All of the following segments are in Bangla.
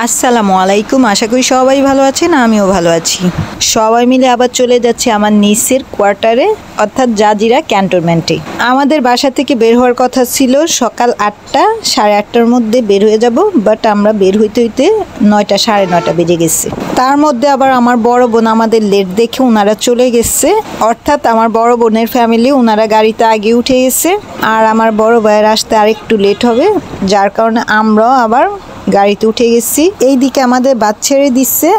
আসসালামু আলাইকুম। আশা করি সবাই ভালো আছেন, আমিও ভালো আছি। সবাই মিলে আবার চলে যাচ্ছে আমার নিচের কোয়ার্টারে, অর্থাৎ জাজিরা ক্যান্টনমেন্টে। আমাদের বাসা থেকে বের হওয়ার কথা ছিল সকাল 8টা, 8:30টার মধ্যে বের হয়ে যাব, বাট আমরা বের হইতে হইতে 9টা, 9:30 বেজে গেছে। তার মধ্যে আবার আমার বড় বোন আমাদের লেট দেখে ওনারা চলে গেছে, অর্থাৎ আমার বড় বোনের ফ্যামিলি, ওনারা গাড়িতে আগে উঠে গেছে। আর আমার বড় ভাইয়ের আসতে আরেকটু লেট হবে, যার কারণে আমরাও আবার গাড়িতে উঠে গেছি। এইদিকে আমাদের বাস ছেড়ে দিচ্ছে,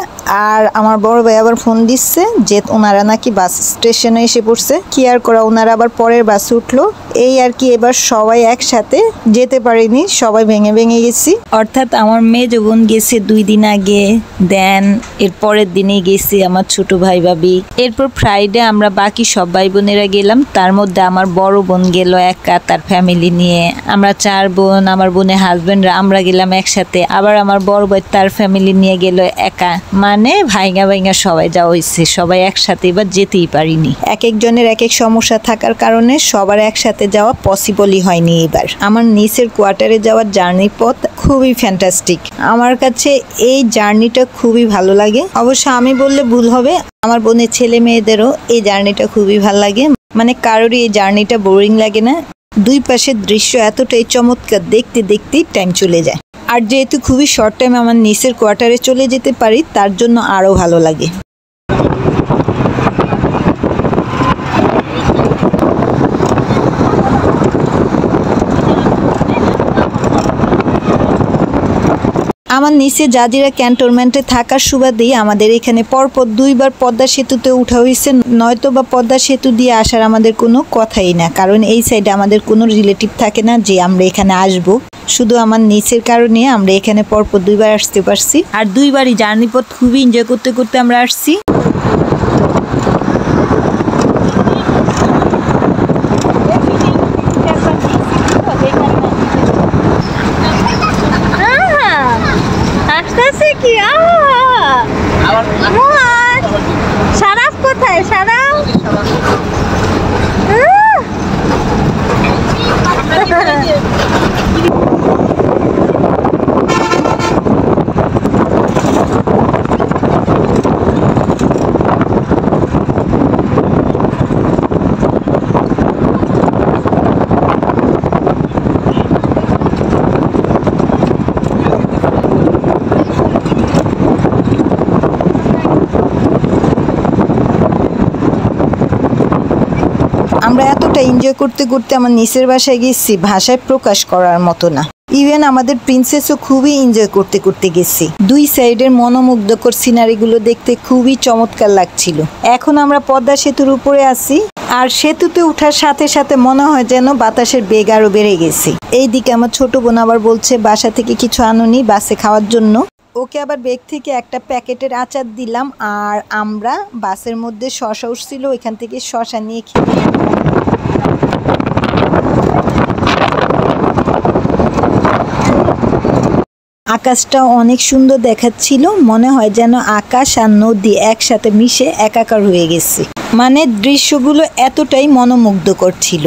আর আমার বড় ভাই আবার ফোন দিচ্ছে যে ওনারা নাকি বাস স্টেশনে এসে পড়ছে। কি আর করা, ওনারা আবার পরের বাসে উঠলো। এই আর কি, এবার সবাই একসাথে যেতে পারিনি, সবাই ভেঙে ভেঙে গেছি। অর্থাৎ আমার মেজ বোন গেছে 2 দিন আগে, দেন এর পরের দিনেই গেছি আমার ছোট ভাই ভাবি। এরপর ফ্রাইডে আমরা বাকি সব ভাই বোনেরা গেলাম। তার মধ্যে আমার বড় বোন গেল একা তার ফ্যামিলি নিয়ে। আমরা 4 বোন, আমার বোনের হাজবেন্ডরা, আমরা গেলাম একসাথে। আবার আমার বড় ভাই তার ফ্যামিলি নিয়ে গেল একা, মানে ভাইঙ্গা ভাইঙ্গা সবাই যাওয়া হয়েছে। সবাই একসাথে এবার যেতেই পারিনি, এক একজনের এক এক সমস্যা থাকার কারণে সবার একসাথে যাওয়া পসিবলই হয়নি। এবার আমার নিচের কোয়ার্টারে যাওয়ার জার্নি পথ খুবই ফ্যান্টাস্টিক। আমার কাছে এই জার্নিটা খুবই ভালো লাগে। অবশ্য আমি বললে ভুল হবে, আমার বোনের ছেলে মেয়েদেরও এই জার্নিটা খুবই ভালো লাগে। মানে কারোরই এই জার্নিটা বোরিং লাগে না। দুই পাশের দৃশ্য এতটাই চমৎকার, দেখতে দেখতেই টাইম চলে যায়। আর যেহেতু খুবই শর্ট টাইম আমার নিচের কোয়ার্টারে চলে যেতে পারি, তার জন্য আরও ভালো লাগে। আমার নিচে জাজিরা ক্যান্টনমেন্টে থাকার সুবাদেই আমাদের এখানে পরপর 2বার পদ্মা সেতুতে উঠা হয়েছে। নয়তো বা পদ্মা সেতু দিয়ে আসার আমাদের কোনো কথাই না, কারণ এই সাইডে আমাদের কোনো রিলেটিভ থাকে না যে আমরা এখানে আসব। শুধু আমার নিচের কারণে আমরা এখানে পরপর 2বার আসতে পারছি। আর 2বারই জার্নি পথ খুবই এনজয় করতে করতে আমরা আসছি। সারাফ কোথায়? সারাফ আমরা এতটা এনজয় করতে করতে আমার নিচের বাসায় গেছি, ভাষায় প্রকাশ করার মতো না। ইভেন আমাদের প্রিন্সেসও খুবই এনজয় করতে করতে গেছি। দুই সাইডের মনোমুগ্ধকর সিনারিগুলো দেখতে খুবই চমৎকার লাগছিল। এখন আমরা পদ্মা সেতুর উপরে আছি, আর সেতুতে ওঠার সাথে সাথে মনে হয় যেন বাতাসের বেগ আরো বেড়ে গেছে। এইদিকে আমার ছোট বোন আবার বলছে বাসা থেকে কিছু আনুনি বাসে খাওয়ার জন্য। ওকে আবার ব্যাগ থেকে একটা প্যাকেটের আচার দিলাম, আর আমরা বাসের মধ্যে শসা উঠছিল, ওইখান থেকে শসা নিয়ে খেয়ে আকাশটা অনেক সুন্দর দেখাচ্ছিল। মনে হয় যেন আকাশ আর নদী একসাথে মিশে একাকার হয়ে গেছে। মানে দৃশ্যগুলো এতটাই মনোমুগ্ধকর ছিল।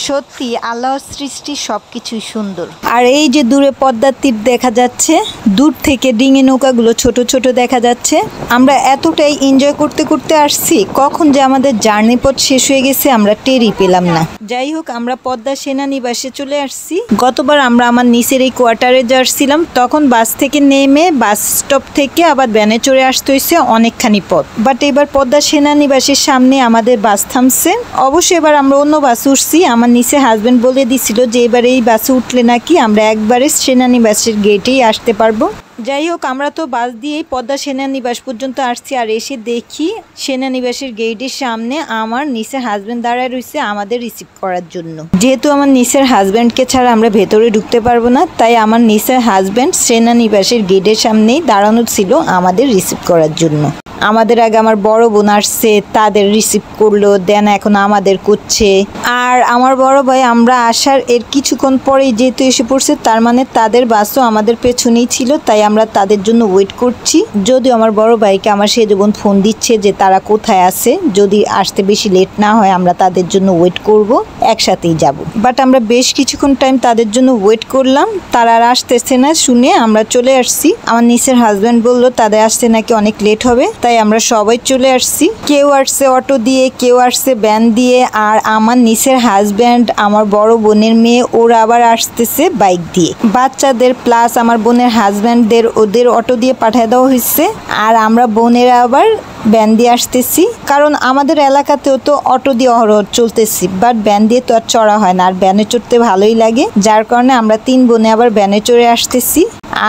সত্যি আল্লাহর সৃষ্টি সবকিছুই সুন্দর। আর এই যে দূরে পদ্মার তীর দেখা যাচ্ছে, দূর থেকে ডিঙি নৌকাগুলো ছোট ছোট দেখা যাচ্ছে। আমরা এতটাই এনজয় করতে করতে আসছি, কখন যে আমাদের জার্নি পথ শেষ হয়ে গেছে আমরা টেরই পেলাম না। যাই হোক, আমরা পদ্মা সেনানিবাসে চলে আসছি। গতবার আমরা আমার নিচের এই কোয়ার্টারে যাচ্ছিলাম, তখন বাস থেকে নেমে বাস স্টপ থেকে আবার ভ্যানে চড়ে আসতে হয়েছে অনেকখানি পথ। বাট এবার পদ্মা সেনানিবাসের সামনে আমাদের বাস থামছে। অবশ্যই এবার আমরা অন্য বাসে উঠছি। আমার নিচে হাজবেন্ড বলে দিছিল যে এবার এই বাসে উঠলে নাকি আমরা একবারে সেনানিবাসের গেটেই আসতে পারবো। যাই হোক, আমরা তো বাস দিয়েই পদ্মা সেনানিবাস পর্যন্ত আসছি। আর এসে দেখি সেনানিবাসের গেটের সামনে আমার নিচের হাজবেন্ড দাঁড়ায় রয়েছে আমাদের রিসিভ করার জন্য। যেহেতু আমার নিচের হাজবেন্ডকে ছাড়া আমরা ভেতরে ঢুকতে পারবো না, তাই আমার নিচের হাজবেন্ড সেনানিবাসের গেটের সামনেই দাঁড়ানো ছিল আমাদের রিসিভ করার জন্য। আমাদের আগে আমার বড় বোন আসছে, তাদের রিসিভ করলো, দেন এখন আমাদের করছে। আর আমার বড় ভাই আমরা আসার এর কিছুক্ষণ পরেই যেহেতু এসে পড়ছে, তার মানে তাদের বাসও আমাদের পেছনেই ছিল, তাই আমরা তাদের জন্য ওয়েট করছি। যদিও আমার বড় ভাইকে আমার সেজ বোন ফোন দিচ্ছে যে তারা কোথায় আছে, যদি আসতে বেশি লেট না হয় আমরা তাদের জন্য ওয়েট করব, একসাথেই যাব। বাট আমরা বেশ কিছুক্ষণ টাইম তাদের জন্য ওয়েট করলাম, তারা আর আসতেছে না শুনে আমরা চলে আসছি। আমার নিচের হাজব্যান্ড বললো তাদের আসতে নাকি অনেক লেট হবে, তাই আমরা সবাই চলে আসছি। কেউ আসছে অটো দিয়ে, কেউ আসছে ভ্যান দিয়ে, আর আমার নিচের হাজব্যান্ড, আমার বড় বোনের মেয়ে, ওরা আবার আসতেছে বাইক দিয়ে। বাচ্চাদের প্লাস আমার বোনের হাজব্যান্ডদের ওদের অটো দিয়ে পাঠিয়ে দেওয়া হয়েছে, আর আমরা বোনেরা আবার ভ্যান দিয়ে আসতেছি। কারণ আমাদের এলাকাতেও তো অটো দিয়ে অহরহ চলতেছি, বাট ভ্যান দিয়ে তো আর চড়া হয় না, আর ভ্যানে চড়তে ভালোই লাগে, যার কারণে আমরা 3 বোনে আবার ভ্যানে চড়ে আসতেছি।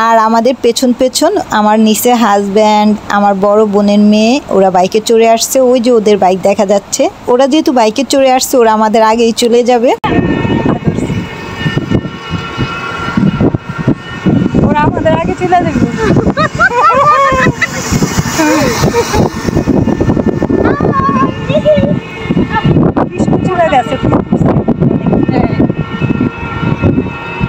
আর আমাদের পেছন পেছন আমার নিচে হাজব্যান্ড, আমার বড় বোনের মেয়ে, ওরা বাইকে চড়ে আসছে। ওই যে ওদের বাইক দেখা যাচ্ছে। ওরা যেহেতু বাইকে চড়ে আসছে, ওরা আমাদের আগেই চলে যাবে। ওরা আমাদের আগে চলে যাবে। চলে গেছে।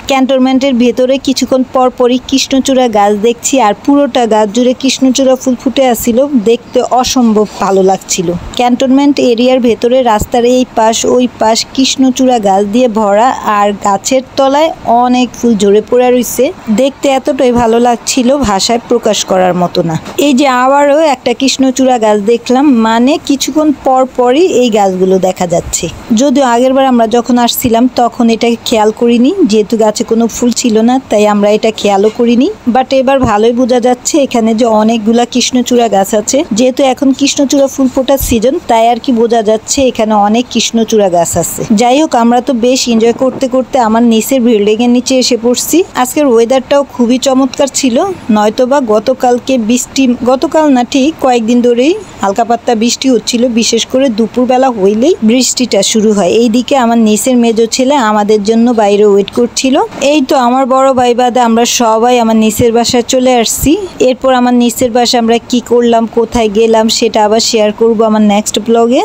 ক্যান্টনমেন্টের ভেতরে কিছুক্ষণ পর পরই কৃষ্ণচূড়া গাছ দেখছি, আর পুরোটা গাছ জুড়ে কৃষ্ণচূড়া ফুল ফুটে আসছিল, দেখতে অসম্ভব ভালো লাগছিল। ক্যান্টনমেন্ট এরিয়ার ভেতরে রাস্তার এই পাশ ওই পাশ কৃষ্ণচূড়া গাছ দিয়ে ভরা, আর গাছের তলায় অনেক ফুল ঝরে পড়ে রয়েছে, দেখতে এতটাই ভালো লাগছিল ভাষায় প্রকাশ করার মতো না। এই যে আবারও একটা কৃষ্ণচূড়া গাছ দেখলাম, মানে কিছুক্ষণ পর পরই এই গাছগুলো দেখা যাচ্ছে। যদিও আগেরবার আমরা যখন আসছিলাম তখন এটাকে খেয়াল করিনি, যেহেতু গাছে কোনো ফুল ছিল না, তাই আমরা এটা খেয়ালও করিনি। বাট এবার ভালোই বোঝা যাচ্ছে এখানে যে অনেকগুলা কৃষ্ণচূড়া গাছ আছে। যেহেতু এখন কৃষ্ণচূড়া ফুল ফোটার সিজন, তাই আর কি বোঝা যাচ্ছে এখানে অনেক কৃষ্ণচূড়া গাছ আছে। যাই হোক, আমরা তো বেশ এনজয় করতে করতে আমার নিচের বিল্ডিং এর নিচে এসে পড়ছি। আজকের ওয়েদারটাও খুবই চমৎকার ছিল, নয়তোবা গতকালকে বৃষ্টি, গতকাল না ঠিক কয়েকদিন ধরেই হালকা পাতলা বৃষ্টি হচ্ছিল, বিশেষ করে দুপুরবেলা হইলেই বৃষ্টিটা শুরু হয়। এইদিকে আমার নিচের মেজো ছেলে আমাদের জন্য বাইরে ওয়েট করছিল। এই তো আমার বড় ভাই বাদে আমরা সবাই আমার নিচের বাসায় চলে আসছি। এরপর আমার নিচের বাসায় আমরা কি করলাম, কোথায় গেলাম, সেটা আবার শেয়ার করব আমার নেক্সট ব্লগে।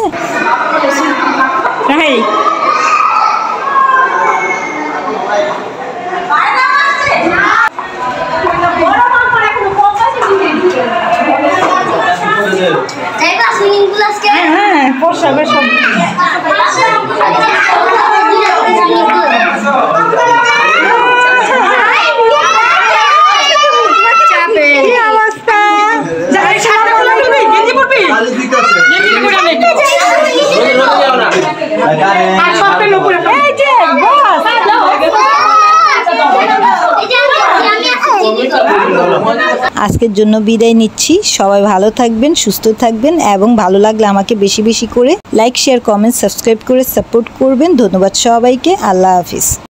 আজকের জন্য বিদায় নিচ্ছি। সবাই ভালো থাকবেন, সুস্থ থাকবেন, এবং ভালো লাগলে আমাকে বেশি বেশি করে লাইক, শেয়ার, কমেন্ট, সাবস্ক্রাইব করে সাপোর্ট করবেন। ধন্যবাদ সবাইকে। আল্লাহ হাফিজ।